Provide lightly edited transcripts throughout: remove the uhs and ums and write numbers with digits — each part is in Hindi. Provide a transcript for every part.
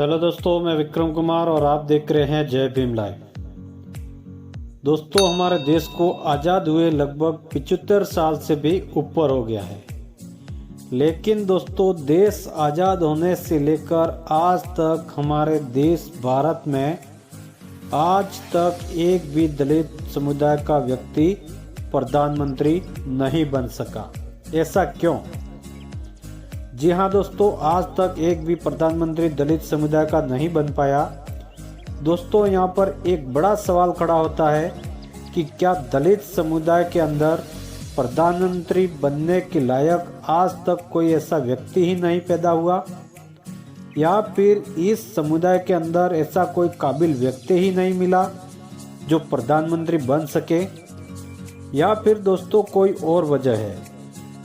हेलो दोस्तों, मैं विक्रम कुमार और आप देख रहे हैं जय भीम लाइव। दोस्तों, हमारे देश को आज़ाद हुए लगभग 75 साल से भी ऊपर हो गया है। लेकिन दोस्तों, देश आज़ाद होने से लेकर आज तक हमारे देश भारत में आज तक एक भी दलित समुदाय का व्यक्ति प्रधानमंत्री नहीं बन सका। ऐसा क्यों? जी हाँ दोस्तों, आज तक एक भी प्रधानमंत्री दलित समुदाय का नहीं बन पाया। दोस्तों, यहाँ पर एक बड़ा सवाल खड़ा होता है कि क्या दलित समुदाय के अंदर प्रधानमंत्री बनने के लायक आज तक कोई ऐसा व्यक्ति ही नहीं पैदा हुआ, या फिर इस समुदाय के अंदर ऐसा कोई काबिल व्यक्ति ही नहीं मिला जो प्रधानमंत्री बन सके, या फिर दोस्तों कोई और वजह है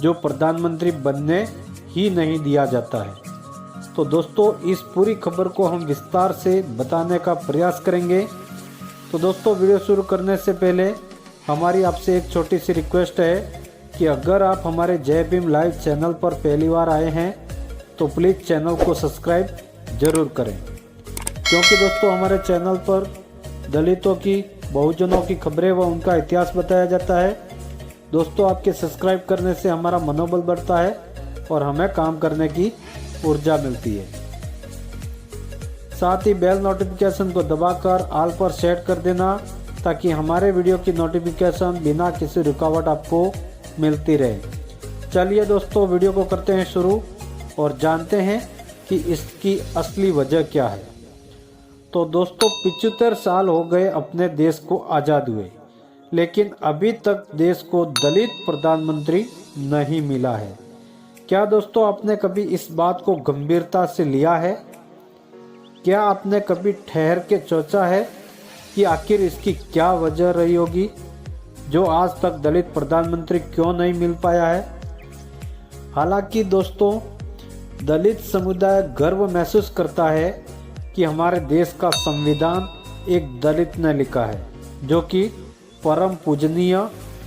जो प्रधानमंत्री बनने ही नहीं दिया जाता है। तो दोस्तों, इस पूरी खबर को हम विस्तार से बताने का प्रयास करेंगे। तो दोस्तों, वीडियो शुरू करने से पहले हमारी आपसे एक छोटी सी रिक्वेस्ट है कि अगर आप हमारे जय भीम लाइव चैनल पर पहली बार आए हैं तो प्लीज़ चैनल को सब्सक्राइब जरूर करें, क्योंकि दोस्तों हमारे चैनल पर दलितों की, बहुजनों की खबरें व उनका इतिहास बताया जाता है। दोस्तों, आपके सब्सक्राइब करने से हमारा मनोबल बढ़ता है और हमें काम करने की ऊर्जा मिलती है। साथ ही बेल नोटिफिकेशन को दबाकर ऑल पर सेट कर देना, ताकि हमारे वीडियो की नोटिफिकेशन बिना किसी रुकावट आपको मिलती रहे। चलिए दोस्तों, वीडियो को करते हैं शुरू और जानते हैं कि इसकी असली वजह क्या है। तो दोस्तों, 75 साल हो गए अपने देश को आज़ाद हुए, लेकिन अभी तक देश को दलित प्रधानमंत्री नहीं मिला है। क्या दोस्तों आपने कभी इस बात को गंभीरता से लिया है? क्या आपने कभी ठहर के सोचा है कि आखिर इसकी क्या वजह रही होगी जो आज तक दलित प्रधानमंत्री क्यों नहीं मिल पाया है? हालांकि दोस्तों, दलित समुदाय गर्व महसूस करता है कि हमारे देश का संविधान एक दलित ने लिखा है, जो कि परम पूजनीय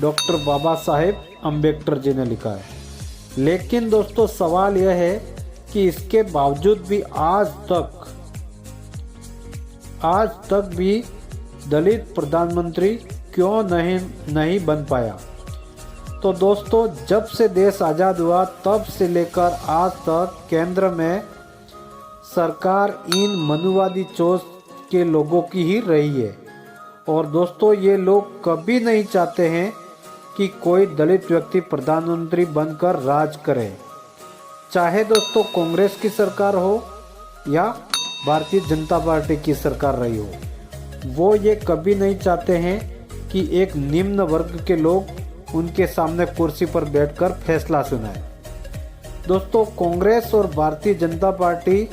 डॉक्टर बाबा साहेब अम्बेडकर जी ने लिखा है। लेकिन दोस्तों, सवाल यह है कि इसके बावजूद भी आज तक भी दलित प्रधानमंत्री क्यों नहीं बन पाया। तो दोस्तों, जब से देश आज़ाद हुआ तब से लेकर आज तक केंद्र में सरकार इन मनुवादी सोच के लोगों की ही रही है। और दोस्तों, ये लोग कभी नहीं चाहते हैं कि कोई दलित व्यक्ति प्रधानमंत्री बनकर राज करे, चाहे दोस्तों कांग्रेस की सरकार हो या भारतीय जनता पार्टी की सरकार रही हो। वो ये कभी नहीं चाहते हैं कि एक निम्न वर्ग के लोग उनके सामने कुर्सी पर बैठकर फैसला सुनाए। दोस्तों, कांग्रेस और भारतीय जनता पार्टी,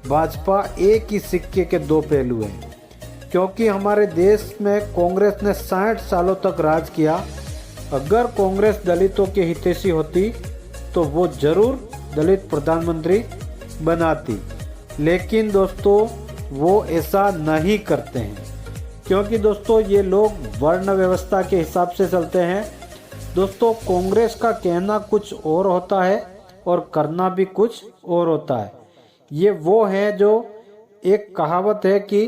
भाजपा एक ही सिक्के के दो पहलू हैं, क्योंकि हमारे देश में कांग्रेस ने 60 सालों तक राज किया। अगर कांग्रेस दलितों की हितैषी होती तो वो जरूर दलित प्रधानमंत्री बनाती, लेकिन दोस्तों वो ऐसा नहीं करते हैं, क्योंकि दोस्तों ये लोग वर्ण व्यवस्था के हिसाब से चलते हैं। दोस्तों, कांग्रेस का कहना कुछ और होता है और करना भी कुछ और होता है। ये वो है जो एक कहावत है कि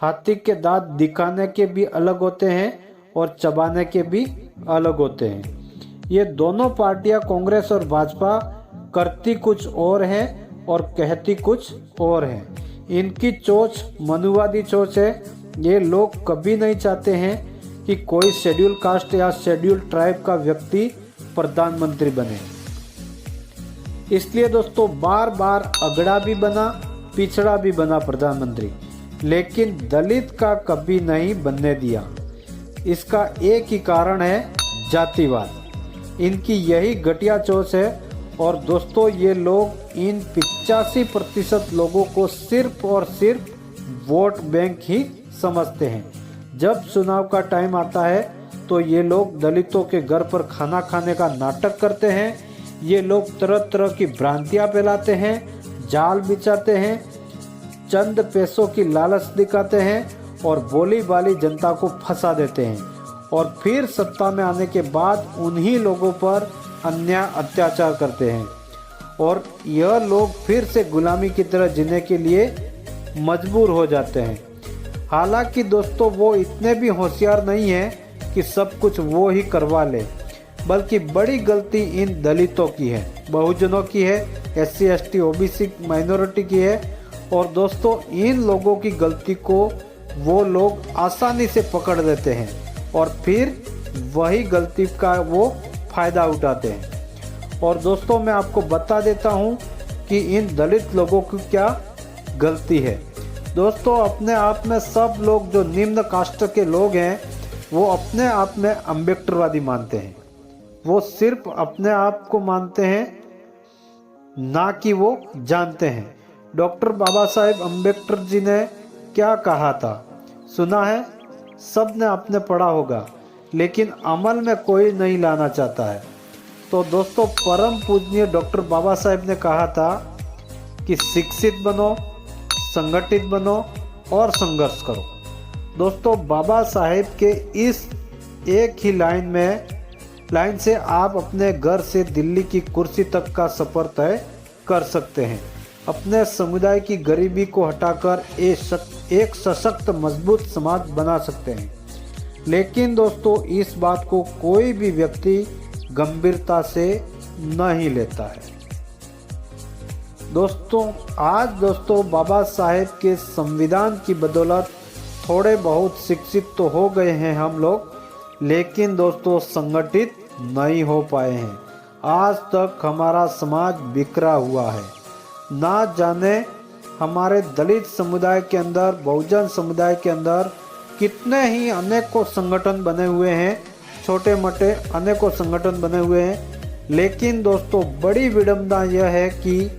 हाथी के दांत दिखाने के भी अलग होते हैं और चबाने के भी अलग होते हैं। ये दोनों पार्टियां, कांग्रेस और भाजपा, करती कुछ और है और कहती कुछ और है। इनकी सोच मनुवादी सोच है। ये लोग कभी नहीं चाहते हैं कि कोई शेड्यूल कास्ट या शेड्यूल ट्राइब का व्यक्ति प्रधानमंत्री बने। इसलिए दोस्तों बार बार अगड़ा भी बना, पिछड़ा भी बना प्रधानमंत्री, लेकिन दलित का कभी नहीं बनने दिया। इसका एक ही कारण है जातिवाद। इनकी यही घटिया सोच है। और दोस्तों, ये लोग इन 85% लोगों को सिर्फ और सिर्फ वोट बैंक ही समझते हैं। जब चुनाव का टाइम आता है तो ये लोग दलितों के घर पर खाना खाने का नाटक करते हैं। ये लोग तरह तरह की भ्रांतियां फैलाते हैं, जाल बिछाते हैं, चंद पैसों की लालच दिखाते हैं और भोली भाली जनता को फंसा देते हैं, और फिर सत्ता में आने के बाद उन्हीं लोगों पर अन्याय अत्याचार करते हैं। और यह लोग फिर से गुलामी की तरह जीने के लिए मजबूर हो जाते हैं। हालांकि दोस्तों वो इतने भी होशियार नहीं हैं कि सब कुछ वो ही करवा ले, बल्कि बड़ी गलती इन दलितों की है, बहुजनों की है, SC ST OBC माइनॉरिटी की है। और दोस्तों इन लोगों की गलती को वो लोग आसानी से पकड़ लेते हैं और फिर वही गलती का वो फ़ायदा उठाते हैं। और दोस्तों मैं आपको बता देता हूँ कि इन दलित लोगों की क्या गलती है। दोस्तों अपने आप में सब लोग जो निम्न कास्ट के लोग हैं वो अपने आप में अम्बेडकरवादी मानते हैं। वो सिर्फ अपने आप को मानते हैं, ना कि वो जानते हैं डॉक्टर बाबा साहेब अम्बेडकर जी ने क्या कहा था। सुना है, सब ने आपने पढ़ा होगा, लेकिन अमल में कोई नहीं लाना चाहता है। तो दोस्तों परम पूजनीय डॉक्टर बाबा साहेब ने कहा था कि शिक्षित बनो, संगठित बनो और संघर्ष करो। दोस्तों बाबा साहेब के इस एक ही लाइन से आप अपने घर से दिल्ली की कुर्सी तक का सफ़र तय कर सकते हैं। अपने समुदाय की गरीबी को हटाकर एक सशक्त मजबूत समाज बना सकते हैं। लेकिन दोस्तों इस बात को कोई भी व्यक्ति गंभीरता से नहीं लेता है। दोस्तों बाबा साहेब के संविधान की बदौलत थोड़े बहुत शिक्षित तो हो गए हैं हम लोग, लेकिन दोस्तों संगठित नहीं हो पाए हैं। आज तक हमारा समाज बिखरा हुआ है। ना जाने हमारे दलित समुदाय के अंदर, बहुजन समुदाय के अंदर कितने ही अनेकों संगठन बने हुए हैं, छोटे मोटे अनेकों संगठन बने हुए हैं। लेकिन दोस्तों बड़ी विडंबना यह है कि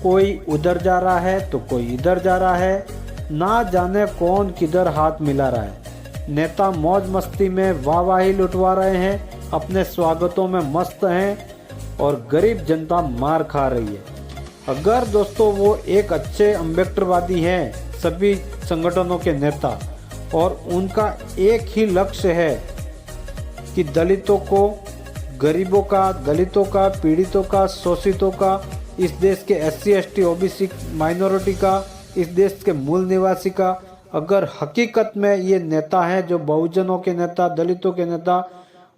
कोई उधर जा रहा है तो कोई इधर जा रहा है, ना जाने कौन किधर हाथ मिला रहा है। नेता मौज मस्ती में वाहवाही लुटवा रहे हैं, अपने स्वागतों में मस्त हैं और गरीब जनता मार खा रही है। अगर दोस्तों वो एक अच्छे अम्बेडकरवादी हैं, सभी संगठनों के नेता, और उनका एक ही लक्ष्य है कि दलितों को, गरीबों का, दलितों का, पीड़ितों का, शोषितों का, इस देश के SC ST OBC माइनॉरिटी का, इस देश के मूल निवासी का, अगर हकीकत में ये नेता हैं जो बहुजनों के नेता, दलितों के नेता,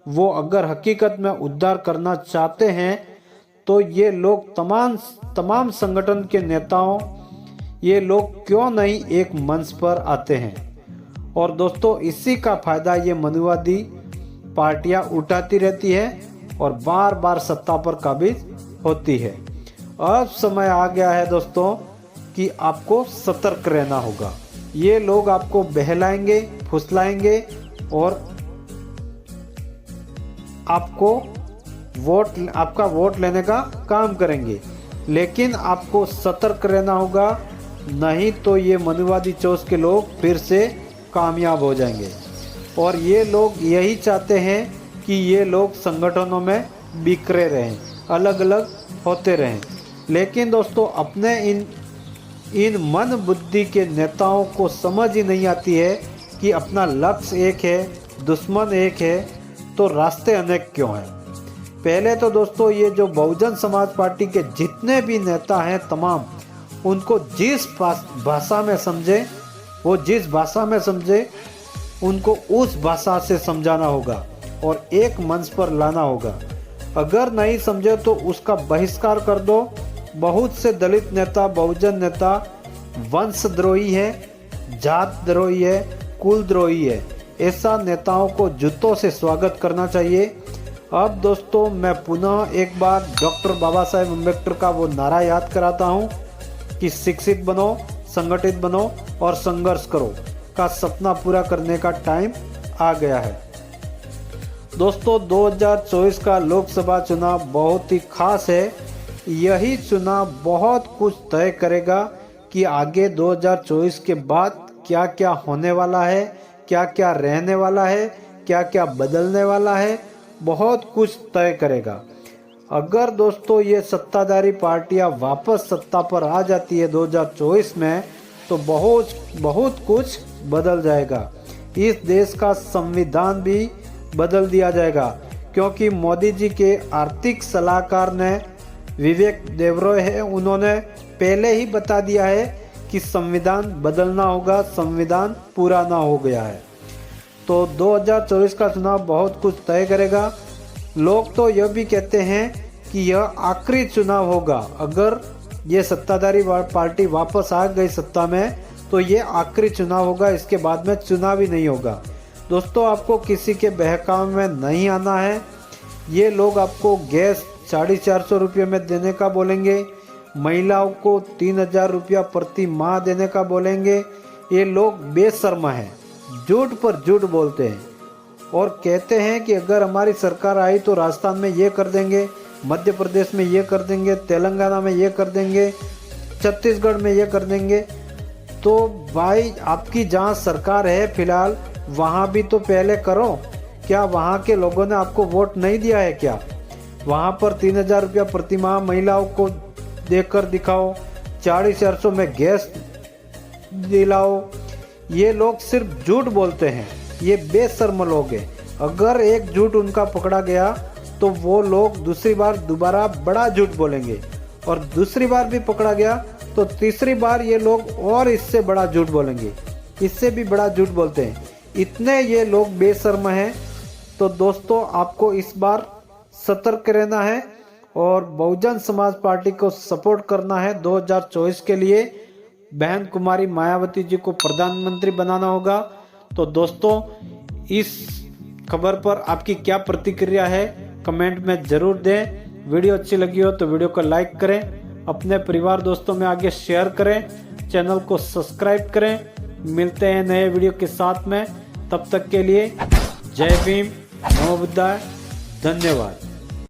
वो अगर हकीकत में उद्धार करना चाहते हैं तो ये लोग तमाम संगठन के नेताओं, ये लोग क्यों नहीं एक मंच पर आते हैं। और दोस्तों इसी का फायदा ये मनुवादी पार्टियां उठाती रहती है और बार बार सत्ता पर काबिज होती है। अब समय आ गया है दोस्तों कि आपको सतर्क रहना होगा। ये लोग आपको बहलाएंगे, फुसलाएंगे और आपका वोट लेने का काम करेंगे, लेकिन आपको सतर्क रहना होगा, नहीं तो ये मनुवादी चोच के लोग फिर से कामयाब हो जाएंगे। और ये लोग यही चाहते हैं कि ये लोग संगठनों में बिखरे रहें, अलग अलग होते रहें। लेकिन दोस्तों अपने इन मन बुद्धि के नेताओं को समझ ही नहीं आती है कि अपना लक्ष्य एक है, दुश्मन एक है, तो रास्ते अनेक क्यों हैं। पहले तो दोस्तों ये जो बहुजन समाज पार्टी के जितने भी नेता हैं तमाम, उनको जिस भाषा में समझे, वो जिस भाषा में समझे उनको उस भाषा से समझाना होगा और एक मंच पर लाना होगा। अगर नहीं समझे तो उसका बहिष्कार कर दो। बहुत से दलित नेता, बहुजन नेता वंशद्रोही है, जात द्रोही है, कुल द्रोही है। ऐसा नेताओं को जूतों से स्वागत करना चाहिए। अब दोस्तों मैं पुनः एक बार डॉक्टर बाबा साहेब अम्बेडकर का वो नारा याद कराता हूँ कि शिक्षित बनो, संगठित बनो और संघर्ष करो का सपना पूरा करने का टाइम आ गया है। दोस्तों 2024 का लोकसभा चुनाव बहुत ही खास है। यही चुनाव बहुत कुछ तय करेगा कि आगे 2024 के बाद क्या क्या होने वाला है, क्या क्या रहने वाला है, क्या क्या बदलने वाला है, बहुत कुछ तय करेगा। अगर दोस्तों ये सत्ताधारी पार्टियां वापस सत्ता पर आ जाती है 2024 में, तो बहुत कुछ बदल जाएगा। इस देश का संविधान भी बदल दिया जाएगा, क्योंकि मोदी जी के आर्थिक सलाहकार ने विवेक देवरॉय है, उन्होंने पहले ही बता दिया है कि संविधान बदलना होगा, संविधान पुराना हो गया है। तो 2024 का चुनाव बहुत कुछ तय करेगा। लोग तो यह भी कहते हैं कि यह आखिरी चुनाव होगा। अगर ये सत्ताधारी पार्टी वापस आ गई सत्ता में तो ये आखिरी चुनाव होगा, इसके बाद में चुनाव ही नहीं होगा। दोस्तों, आपको किसी के बहकावे में नहीं आना है। ये लोग आपको गैस 450 रुपये में देने का बोलेंगे, महिलाओं को 3000 रुपया प्रति माह देने का बोलेंगे। ये लोग बेशर्म हैं, झूठ पर झूठ बोलते हैं और कहते हैं कि अगर हमारी सरकार आई तो राजस्थान में ये कर देंगे, मध्य प्रदेश में ये कर देंगे, तेलंगाना में ये कर देंगे, छत्तीसगढ़ में ये कर देंगे। तो भाई, आपकी जहाँ सरकार है फिलहाल, वहाँ भी तो पहले करो। क्या वहाँ के लोगों ने आपको वोट नहीं दिया है क्या? वहाँ पर 3000 रुपया प्रति माह महिलाओं को देकर दिखाओ, 450 में गैस दिलाओ। ये लोग सिर्फ झूठ बोलते हैं, ये बेशर्म लोग हैं। अगर एक झूठ उनका पकड़ा गया तो वो लोग दूसरी बार दोबारा बड़ा झूठ बोलेंगे, और दूसरी बार भी पकड़ा गया तो तीसरी बार ये लोग और इससे बड़ा झूठ बोलेंगे, इससे भी बड़ा झूठ बोलते हैं। इतने ये लोग बेशर्म हैं। तो दोस्तों, आपको इस बार सतर्क रहना है और बहुजन समाज पार्टी को सपोर्ट करना है। 2024 के लिए बहन कुमारी मायावती जी को प्रधानमंत्री बनाना होगा। तो दोस्तों, इस खबर पर आपकी क्या प्रतिक्रिया है कमेंट में ज़रूर दें। वीडियो अच्छी लगी हो तो वीडियो को लाइक करें, अपने परिवार दोस्तों में आगे शेयर करें, चैनल को सब्सक्राइब करें। मिलते हैं नए वीडियो के साथ में, तब तक के लिए जय भीम, नमो बुद्धाय, धन्यवाद।